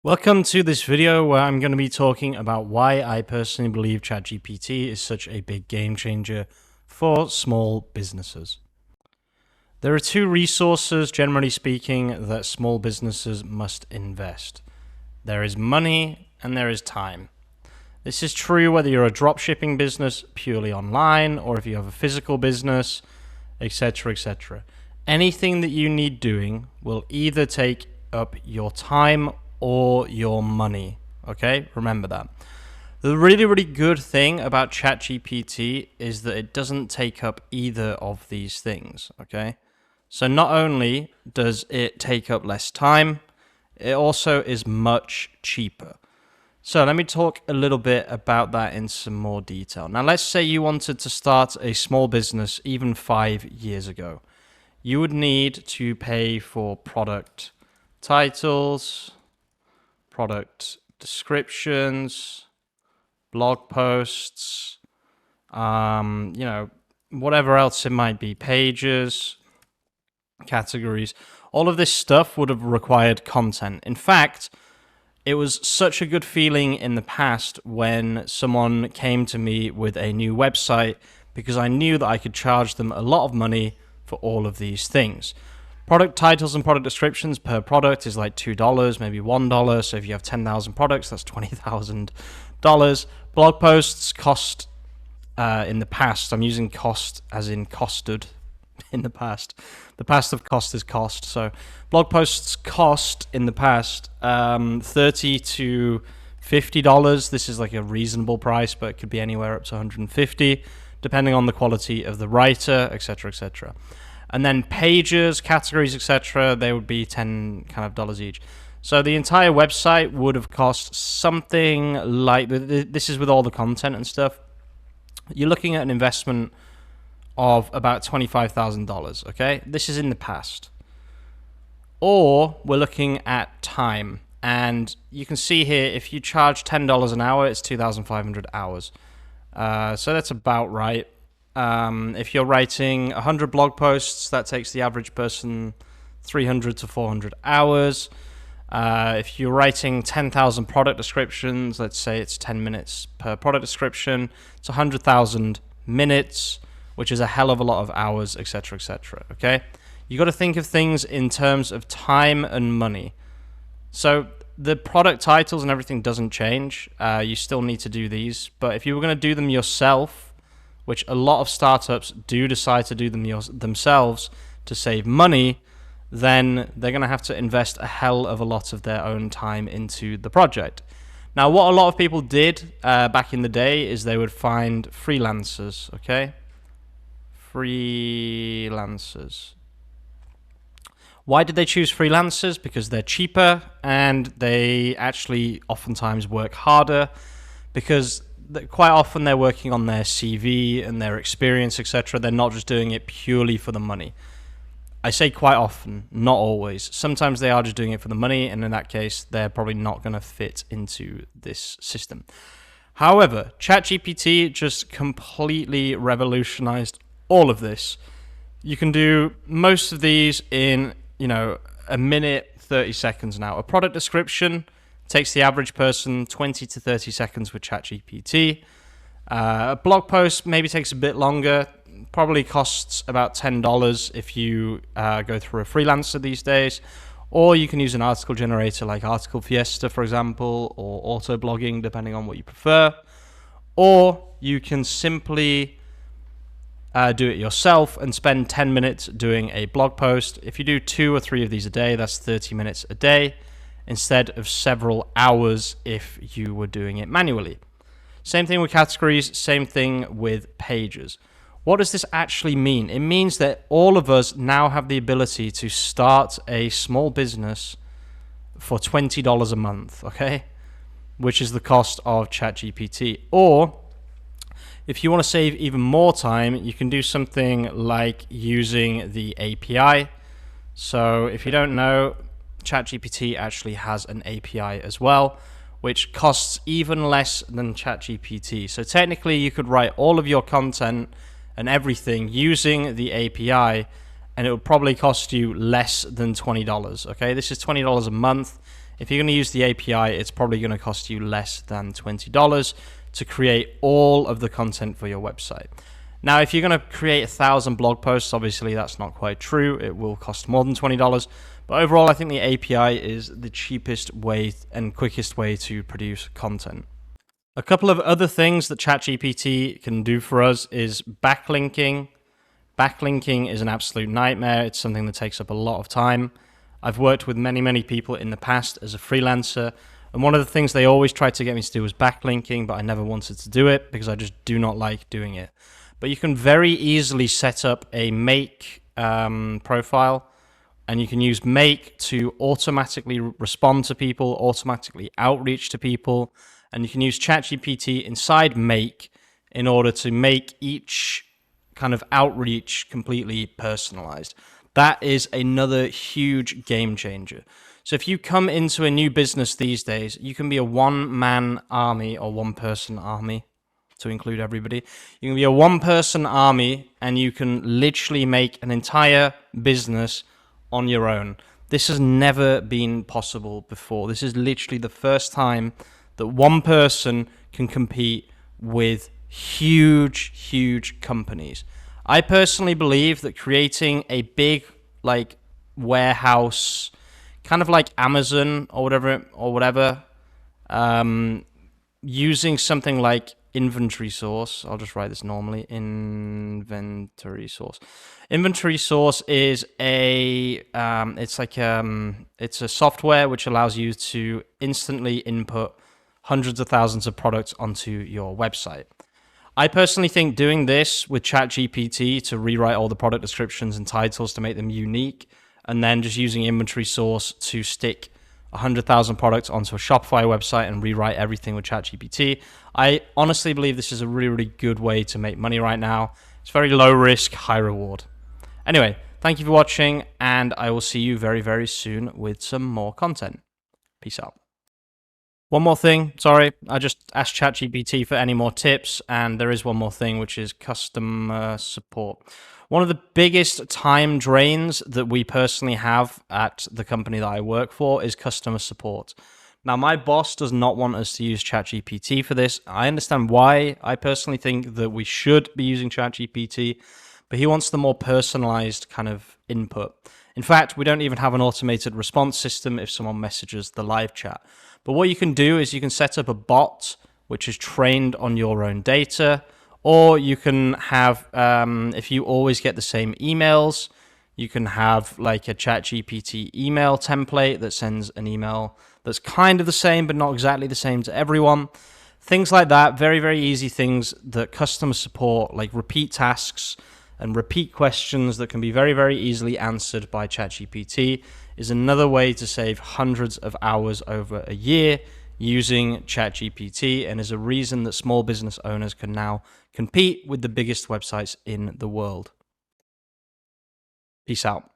Welcome to this video where I'm going to be talking about why I personally believe ChatGPT is such a big game changer for small businesses. There are two resources, generally speaking, that small businesses must invest. There is money and there is time. This is true whether you're a dropshipping business purely online or if you have a physical business, etc., etc. Anything that you need doing will either take up your time or your money. Okay, remember that. The really good thing about ChatGPT is that it doesn't take up either of these things. Okay, so not only does it take up less time, it also is much cheaper. So let me talk a little bit about that in some more detail. Now, let's say you wanted to start a small business even 5 years ago. You would need to pay for product titles, product descriptions, blog posts, whatever else it might be, pages, categories. All of this stuff would have required content. In fact, it was such a good feeling in the past when someone came to me with a new website because I knew that I could charge them a lot of money for all of these things. Product titles and product descriptions per product is like $2, maybe $1. So if you have 10,000 products, that's $20,000. Blog posts cost in the past. I'm using cost as in costed in the past. The past of cost is cost. So blog posts cost in the past $30 to $50. This is like a reasonable price, but it could be anywhere up to $150, depending on the quality of the writer, etc., etc. And then pages, categories, etc., they would be $10 each. So the entire website would have cost something like, this is with all the content and stuff, you're looking at an investment of about $25,000, okay? This is in the past. Or we're looking at time. And you can see here, if you charge $10 an hour, it's 2,500 hours. So that's about right. If you're writing 100 blog posts, that takes the average person 300 to 400 hours. If you're writing 10,000 product descriptions, let's say it's 10 minutes per product description, it's 100,000 minutes, which is a hell of a lot of hours, etc., etc. Okay? You got to think of things in terms of time and money. So the product titles and everything doesn't change. You still need to do these, but if you were going to do them yourself, which a lot of startups do decide to do them themselves to save money, then they're going to have to invest a hell of a lot of their own time into the project. Now, what a lot of people did back in the day is they would find freelancers, okay? Freelancers. Why did they choose freelancers? Because they're cheaper and they actually oftentimes work harder because quite often they're working on their CV and their experience, etc. They're not just doing it purely for the money. I say quite often, not always. Sometimes they are just doing it for the money, and in that case, they're probably not going to fit into this system. However, ChatGPT just completely revolutionized all of this. You can do most of these in, a minute, 30 seconds now. A product description takes the average person 20 to 30 seconds with ChatGPT. A blog post maybe takes a bit longer, probably costs about $10 if you go through a freelancer these days. Or you can use an article generator like Article Fiesta, for example, or auto blogging, depending on what you prefer. Or you can simply do it yourself and spend 10 minutes doing a blog post. If you do 2 or 3 of these a day, that's 30 minutes a day, instead of several hours if you were doing it manually. Same thing with categories, same thing with pages. What does this actually mean? It means that all of us now have the ability to start a small business for $20 a month, okay? Which is the cost of ChatGPT. Or if you want to save even more time, you can do something like using the API. So if you don't know, ChatGPT actually has an API as well, which costs even less than ChatGPT. So technically, you could write all of your content and everything using the API, and it would probably cost you less than $20. Okay, this is $20 a month. If you're going to use the API, it's probably going to cost you less than $20 to create all of the content for your website. Now, if you're going to create 1,000 blog posts, obviously that's not quite true. It will cost more than $20. But overall, I think the API is the cheapest way and quickest way to produce content. A couple of other things that ChatGPT can do for us is backlinking. Backlinking is an absolute nightmare. It's something that takes up a lot of time. I've worked with many people in the past as a freelancer, and one of the things they always tried to get me to do was backlinking, but I never wanted to do it because I just do not like doing it. But you can very easily set up a Make profile, and you can use Make to automatically respond to people, automatically outreach to people, and you can use ChatGPT inside Make in order to make each kind of outreach completely personalized. That is another huge game changer. So if you come into a new business these days, you can be a one-man army or one-person army to include everybody. You can be a one-person army and you can literally make an entire business on your own. This has never been possible before. This is literally the first time that one person can compete with huge companies. I personally believe that creating a big warehouse, kind of like Amazon or whatever, using something like inventory source. I'll just write this normally. Inventory source. Inventory source is it's a software which allows you to instantly input hundreds of thousands of products onto your website. I personally think doing this with ChatGPT to rewrite all the product descriptions and titles to make them unique, and then just using inventory source to stick 100,000 products onto a Shopify website and rewrite everything with ChatGPT. I honestly believe this is a really good way to make money right now. It's very low risk, high reward. Anyway, thank you for watching, and I will see you very soon with some more content. Peace out. One more thing, sorry, I just asked ChatGPT for any more tips, and there is one more thing, which is customer support. One of the biggest time drains that we personally have at the company that I work for is customer support. Now, my boss does not want us to use ChatGPT for this. I understand why. I personally think that we should be using ChatGPT, but he wants the more personalized kind of input. In fact, we don't even have an automated response system if someone messages the live chat. But what you can do is you can set up a bot which is trained on your own data, or you can have, if you always get the same emails, you can have like a ChatGPT email template that sends an email that's kind of the same but not exactly the same to everyone. Things like that, very easy things that customer support, like repeat tasks and repeat questions that can be very easily answered by ChatGPT, is another way to save hundreds of hours over a year using ChatGPT, and is a reason that small business owners can now compete with the biggest websites in the world. Peace out.